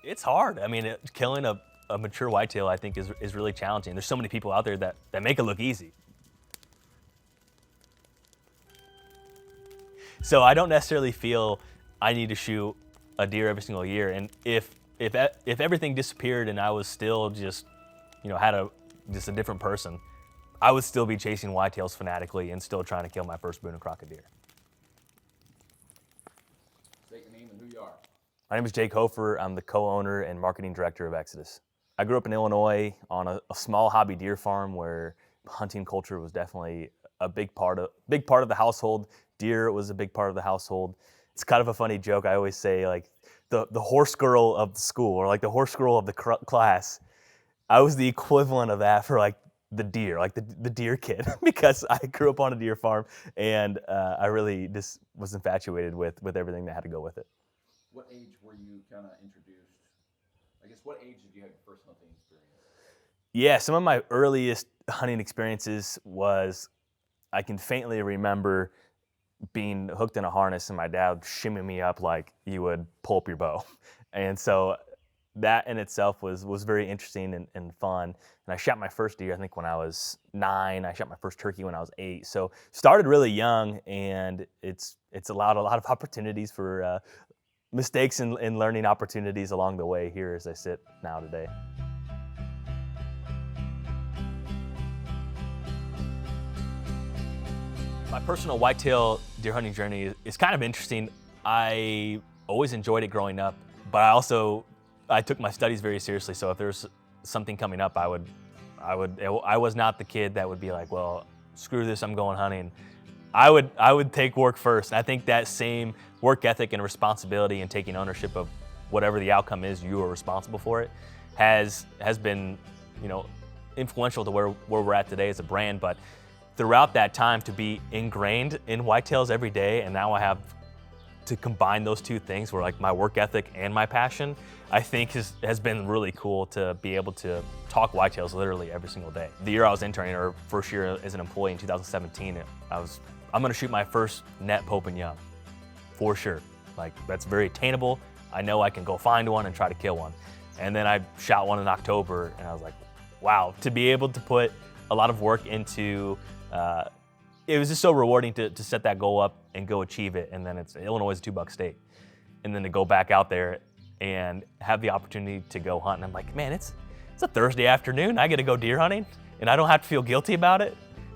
It's hard. I mean, killing a mature whitetail, I think, is really challenging. There's so many people out there that make it look easy. So I don't necessarily feel I need to shoot a deer every single year. And if everything disappeared and I was still just, just a different person, I would still be chasing whitetails fanatically and still trying to kill my first Boone and Crockett deer. State your name and who you are. My name is Jake Hofer. I'm the co-owner and marketing director of Exodus. I grew up in Illinois on a small hobby deer farm where hunting culture was definitely a big part of the household. Deer was a big part of the household. It's kind of a funny joke. I always say, like, the horse girl of the school, or like the horse girl of the class. I was the equivalent of that for like the deer, like the deer kid, because I grew up on a deer farm, and I really just was infatuated with everything that had to go with it. What age were you kind of introduced? I guess what age did you have your first hunting experience? Yeah, some of my earliest hunting experiences was, I can faintly remember being hooked in a harness and my dad shimming me up like you would pull up your bow. And so that in itself was very interesting and fun. And I shot my first deer, I think, when I was 9. I shot my first turkey when I was 8. So started really young, and it's allowed a lot of opportunities for mistakes and learning opportunities along the way here as I sit now today. My personal whitetail deer hunting journey is kind of interesting. I always enjoyed it growing up, but I took my studies very seriously. So if there's something coming up, I was not the kid that would be like, well, screw this, I'm going hunting. I would take work first. And I think that same work ethic and responsibility and taking ownership of whatever the outcome is, you are responsible for it, has been, influential to where we're at today as a brand. But throughout that time, to be ingrained in whitetails every day, and now I have to combine those two things, where like my work ethic and my passion, I think has been really cool to be able to talk whitetails literally every single day. The year I was interning, or first year as an employee in 2017, I'm gonna shoot my first net Pope and Young, for sure. Like, that's very attainable. I know I can go find one and try to kill one. And then I shot one in October, and I was like, wow, to be able to put a lot of work into, it was just so rewarding to set that goal up and go achieve it. And then Illinois is a $2 state. And then to go back out there and have the opportunity to go hunt. And I'm like, man, it's a Thursday afternoon. I get to go deer hunting, and I don't have to feel guilty about it.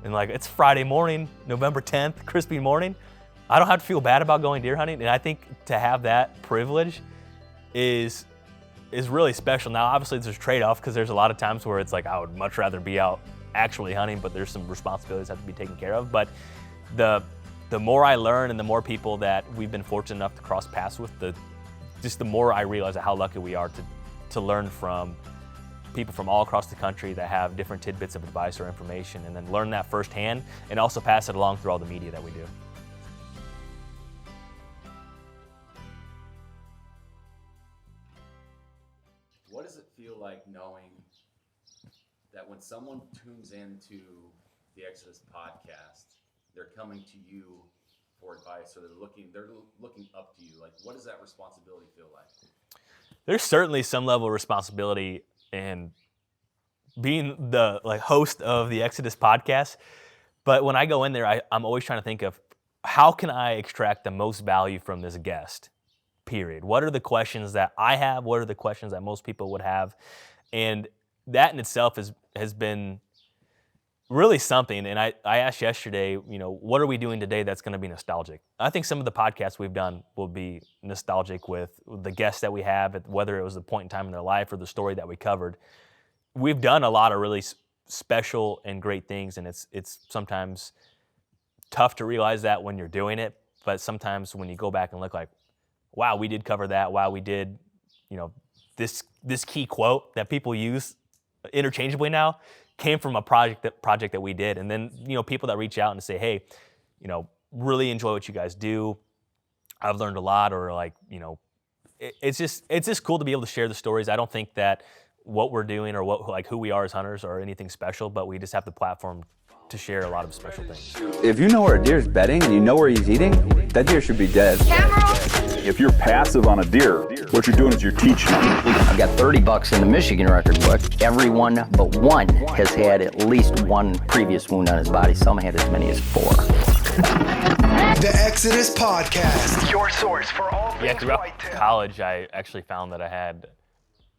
And like, it's Friday morning, November 10th, crispy morning. I don't have to feel bad about going deer hunting. And I think to have that privilege is really special. Now, obviously there's trade-off, because there's a lot of times where it's like, I would much rather be out actually hunting, but there's some responsibilities that have to be taken care of. But the more I learn, and the more people that we've been fortunate enough to cross paths with, the more I realize how lucky we are to learn from people from all across the country that have different tidbits of advice or information, and then learn that firsthand and also pass it along through all the media that we do. What does it feel like knowing that when someone tunes into the Exodus podcast, they're coming to you for advice, or they're looking up to you? Like, what does that responsibility feel like? There's certainly some level of responsibility in being the host of the Exodus podcast. But when I go in there, I'm always trying to think of, how can I extract the most value from this guest, period? What are the questions that I have? What are the questions that most people would have? And that in itself has been really something. And I asked yesterday, what are we doing today that's going to be nostalgic? I think some of the podcasts we've done will be nostalgic with the guests that we have, whether it was the point in time in their life or the story that we covered. We've done a lot of really special and great things, and it's sometimes tough to realize that when you're doing it. But sometimes when you go back and look, like, wow, we did cover that. Wow, we did, this key quote that people use interchangeably now came from a project that we did. And then, people that reach out and say, hey, really enjoy what you guys do. I've learned a lot, or it's just cool to be able to share the stories. I don't think that what we're doing or who we are as hunters are anything special, but we just have the platform to share a lot of special things. If you know where a deer's bedding and you know where he's eating, that deer should be dead. If you're passive on a deer, what you're doing is you're teaching them. I've got 30 bucks in the Michigan record book. Everyone but one has had at least one previous wound on his body. Some had as many as 4. The Exodus Podcast, your source for all things throughout whitetail. college, I actually found that I had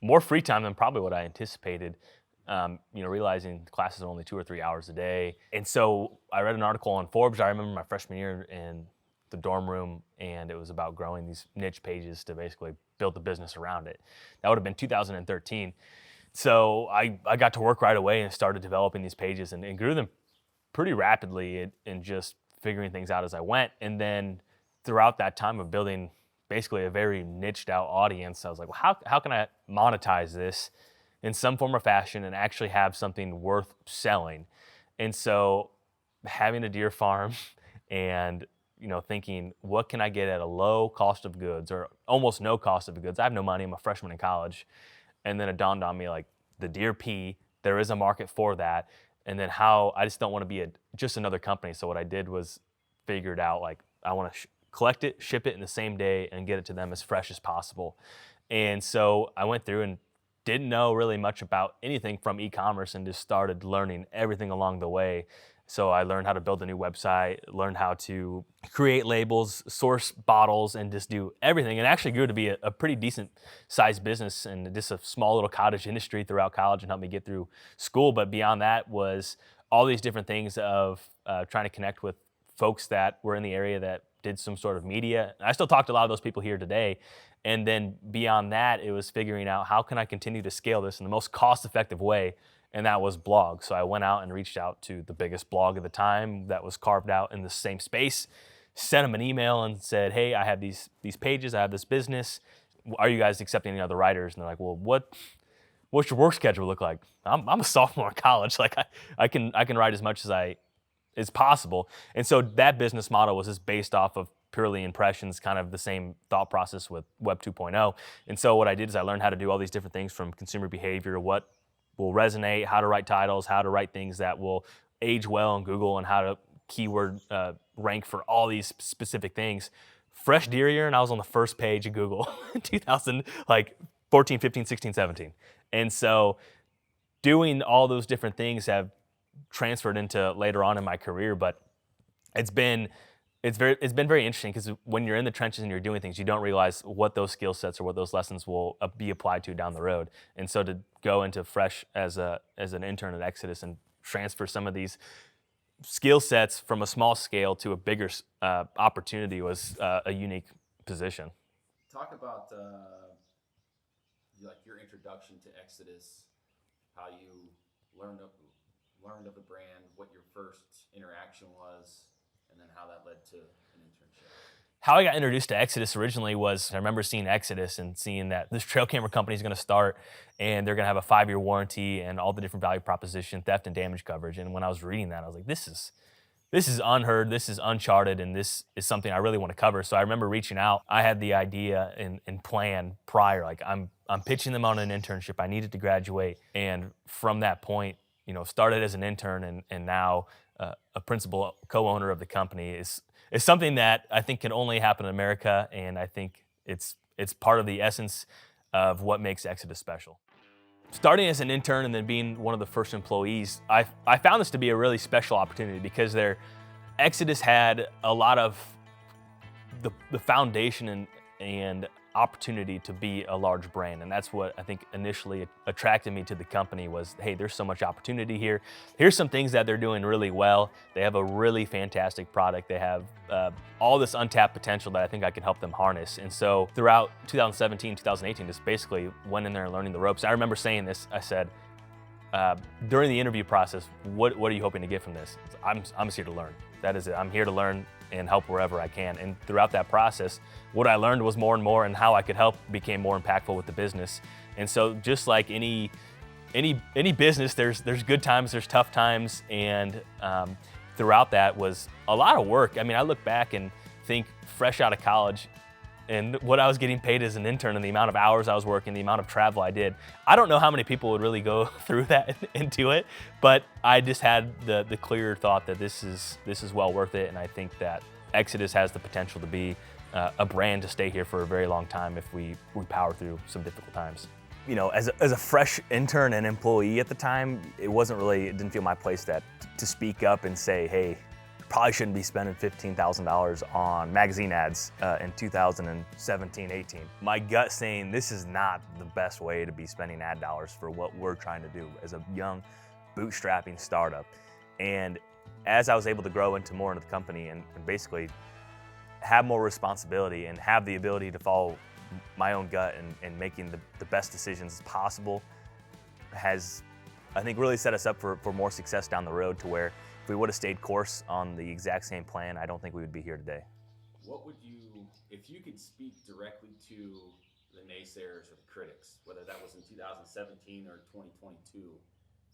more free time than probably what I anticipated. Realizing classes are only 2 or 3 hours a day. And so I read an article on Forbes. I remember my freshman year in the dorm room, and it was about growing these niche pages to basically build the business around it. That would have been 2013. So I got to work right away and started developing these pages and grew them pretty rapidly and just figuring things out as I went. And then throughout that time of building basically a very niched out audience, I was like, well, how can I monetize this in some form or fashion and actually have something worth selling? And so having a deer farm and thinking, what can I get at a low cost of goods or almost no cost of goods? I have no money, I'm a freshman in college. And then it dawned on me, like, the deer pee, there is a market for that. And then how I just don't want to be just another company. So what I did was figured out, like, I want to collect it, ship it in the same day, and get it to them as fresh as possible. And so I went through and didn't know really much about anything from e-commerce and just started learning everything along the way. So I learned how to build a new website, learned how to create labels, source bottles, and just do everything. And actually grew to be a pretty decent sized business and just a small little cottage industry throughout college and helped me get through school. But beyond that was all these different things of trying to connect with folks that were in the area that did some sort of media. I still talk to a lot of those people here today. And then beyond that, it was figuring out how can I continue to scale this in the most cost-effective way, and that was blog. So I went out and reached out to the biggest blog at the time that was carved out in the same space, sent them an email and said, hey, I have these pages, I have this business. Are you guys accepting any other writers? And they're like, well, what's your work schedule look like? I'm a sophomore in college. Like I can write as much as possible. And so that business model was just based off of purely impressions, kind of the same thought process with Web 2.0. And so what I did is I learned how to do all these different things from consumer behavior, what will resonate, how to write titles, how to write things that will age well on Google, and how to keyword rank for all these specific things. Fresh deer year, and I was on the first page of Google in 2014, 15, 16, 17. And so doing all those different things have transferred into later on in my career, but it's been very interesting because when you're in the trenches and you're doing things, you don't realize what those skill sets or what those lessons will be applied to down the road. And so to go into Fresh as an intern at Exodus and transfer some of these skill sets from a small scale to a bigger opportunity was a unique position. Talk about your introduction to Exodus, how you learned of the brand, what your first interaction was, and then how that led to an internship. How I got introduced to Exodus originally was I remember seeing Exodus and seeing that this trail camera company is going to start and they're going to have a 5-year warranty and all the different value proposition, theft and damage coverage. And when I was reading that, I was like, this is unheard, this is uncharted, and this is something I really want to cover. So I remember reaching out. I had the idea and plan prior, like I'm pitching them on an internship. I needed to graduate. And from that point, started as an intern and now a principal co-owner of the company is something that I think can only happen in America, and I think it's part of the essence of what makes Exodus special. Starting as an intern and then being one of the first employees, I found this to be a really special opportunity because Exodus had a lot of the foundation and opportunity to be a large brand. And that's what I think initially attracted me to the company was, hey, there's so much opportunity here. Here's some things that they're doing really well. They have a really fantastic product. They have all this untapped potential that I think I could help them harness. And so throughout 2017, 2018, just basically went in there and learning the ropes. I remember saying this, I said, during the interview process, what are you hoping to get from this? I'm just here to learn. That is it. I'm here to learn and help wherever I can. And throughout that process, what I learned was more and more, and how I could help became more impactful with the business. And so just like any business, there's good times, there's tough times, and throughout that was a lot of work. I mean, I look back and think fresh out of college, and what I was getting paid as an intern and the amount of hours I was working, the amount of travel I did. I don't know how many people would really go through that and do it, but I just had the clear thought that this is well worth it, and I think that Exodus has the potential to be a brand to stay here for a very long time if we power through some difficult times. You know, as a fresh intern and employee at the time, it didn't feel my place to speak up and say, hey, probably shouldn't be spending $15,000 on magazine ads in 2017, 18. My gut saying this is not the best way to be spending ad dollars for what we're trying to do as a young bootstrapping startup. And as I was able to grow into the company and basically have more responsibility and have the ability to follow my own gut and making the best decisions possible has, I think, really set us up for more success down the road, to where if we would have stayed course on the exact same plan, I don't think we would be here today. What would you, if you could speak directly to the naysayers or the critics, whether that was in 2017 or 2022,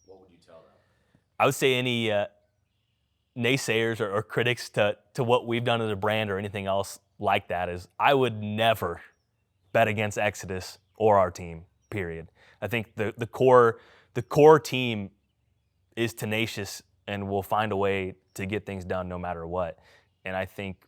what would you tell them? I would say any naysayers or critics to what we've done as a brand or anything else like that is, I would never bet against Exodus or our team, period. I think the core team is tenacious and will find a way to get things done no matter what. And I think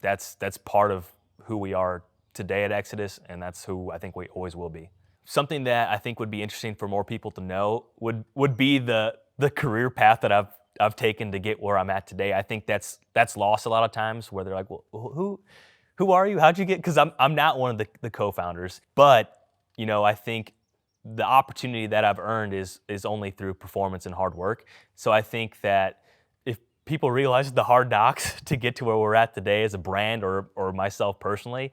that's part of who we are today at Exodus, and that's who I think we always will be. Something that I think would be interesting for more people to know would be the career path that I've taken to get where I'm at today. I think that's lost a lot of times, where they're like, well, who are you? How'd you get? Because I'm not one of the co-founders, but you know, I think the opportunity that I've earned is only through performance and hard work. So I think that if people realize the hard knocks to get to where we're at today as a brand, or myself personally,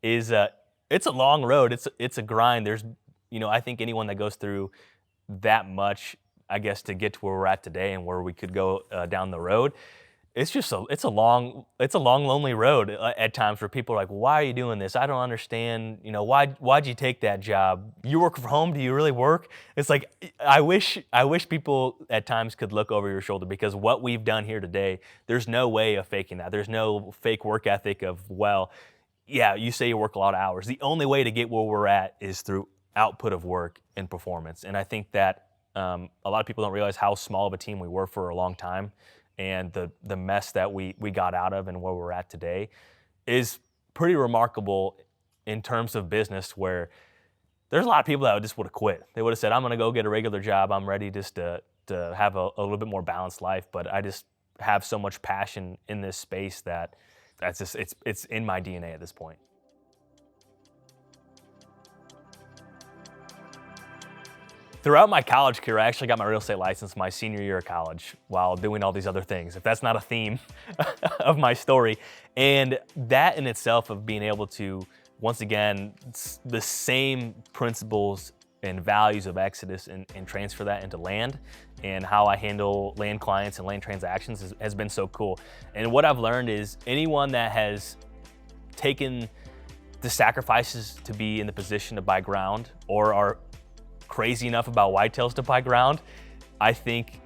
is it's a long road. It's a grind. There's, you know, I think anyone that goes through that much, I guess, to get to where we're at today and where we could go down the road, it's a long, lonely road at times, where people are like, well, why are you doing this? I don't understand. You know, why'd you take that job? You work from home? Do you really work? It's like, I wish people at times could look over your shoulder, because what we've done here today, there's no way of faking that. There's no fake work ethic of, well, yeah, you say you work a lot of hours. The only way to get where we're at is through output of work and performance. And I think that a lot of people don't realize how small of a team we were for a long time, and the mess that we got out of and where we're at today is pretty remarkable in terms of business, where there's a lot of people that just would have quit. They would have said, I'm going to go get a regular job. I'm ready just to have a little bit more balanced life. But I just have so much passion in this space that's just, it's in my DNA at this point. Throughout my college career, I actually got my real estate license my senior year of college while doing all these other things, if that's not a theme of my story. And that in itself, of being able to, once again, the same principles and values of Exodus and transfer that into land, and how I handle land clients and land transactions has been so cool. And what I've learned is, anyone that has taken the sacrifices to be in the position to buy ground, or are crazy enough about whitetails to buy ground, I think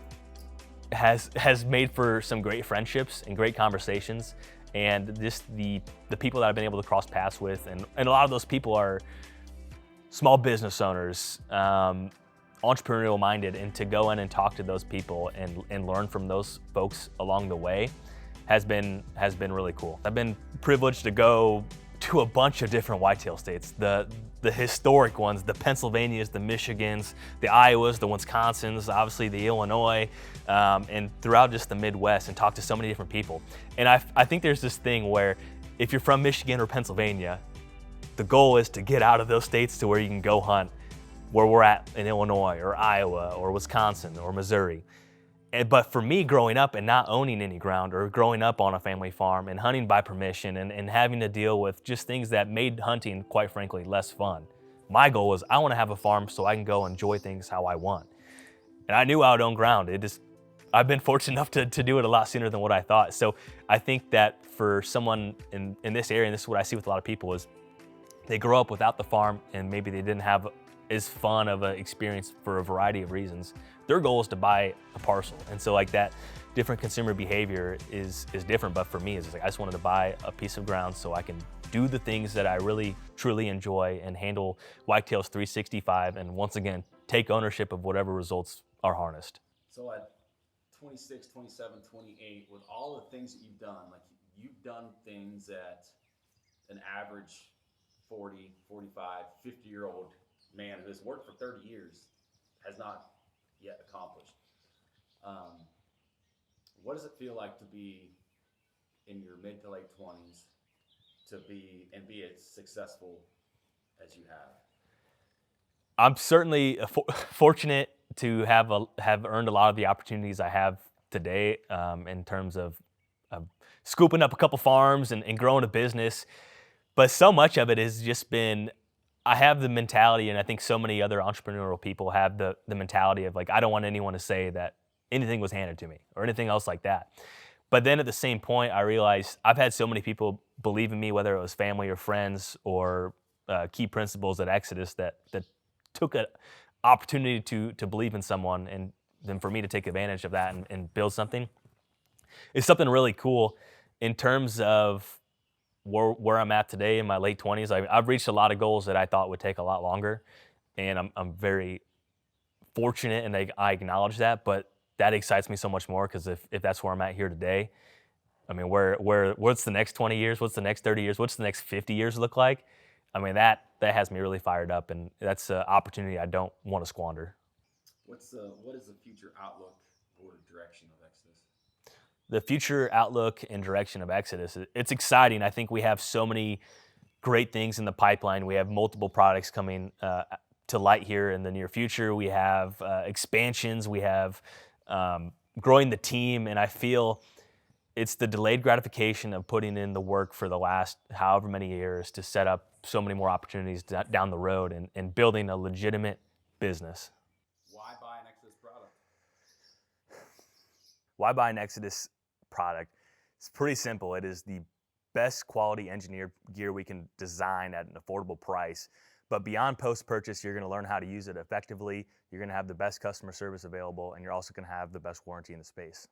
has made for some great friendships and great conversations. And just the people that I've been able to cross paths with, and a lot of those people are small business owners, entrepreneurial minded, and to go in and talk to those people and learn from those folks along the way has been really cool. I've been privileged to go to a bunch of different whitetail states, the historic ones, the Pennsylvanias, the Michigans, the Iowas, the Wisconsins, obviously the Illinois, and throughout just the Midwest, and talk to so many different people. And I think there's this thing where, if you're from Michigan or Pennsylvania, the goal is to get out of those states to where you can go hunt where we're at in Illinois or Iowa or Wisconsin or Missouri. But for me, growing up and not owning any ground, or growing up on a family farm and hunting by permission, and having to deal with just things that made hunting, quite frankly, less fun, my goal was, I want to have a farm so I can go enjoy things how I want. And I knew I would own ground. I've been fortunate enough to do it a lot sooner than what I thought. So I think that for someone in this area, and this is what I see with a lot of people, is they grow up without the farm, and maybe they didn't have as fun of an experience for a variety of reasons. Their goal is to buy a parcel. And so like that different consumer behavior is different. But for me, it's like, I just wanted to buy a piece of ground so I can do the things that I really, truly enjoy and handle whitetails 365 and once again, take ownership of whatever results are harnessed. So at 26, 27, 28, with all the things that you've done, like you've done things that an average 40, 45, 50-year-old man who has worked for 30 years has not yet accomplished. What does it feel like to be in your mid to late 20s to be as successful as you have? I'm certainly fortunate to have earned a lot of the opportunities I have today in terms of scooping up a couple farms and growing a business. But so much of it has just been, I have the mentality, and I think so many other entrepreneurial people have the mentality of like, I don't want anyone to say that anything was handed to me or anything else like that. But then at the same point, I realized I've had so many people believe in me, whether it was family or friends or key principals at Exodus that took an opportunity to believe in someone, and then for me to take advantage of that and build something. It's something really cool in terms of where I'm at today in my late 20s. I've reached a lot of goals that I thought would take a lot longer, and I'm very fortunate, and I acknowledge that, but that excites me so much more because if that's where I'm at here today, I mean, what's the next 20 years? What's the next 30 years? What's the next 50 years look like? I mean, that has me really fired up, and that's an opportunity I don't want to squander. What is the future outlook or direction of Exodus? The future outlook and direction of Exodus, it's exciting. I think we have so many great things in the pipeline. We have multiple products coming to light here in the near future. We have expansions. We have growing the team, and I feel it's the delayed gratification of putting in the work for the last however many years to set up so many more opportunities down the road and building a legitimate business. Why buy an Exodus product? Why buy an Exodus product? It's pretty simple. It is the best quality engineered gear we can design at an affordable price. But beyond post-purchase, you're going to learn how to use it effectively. You're going to have the best customer service available, and you're also going to have the best warranty in the space.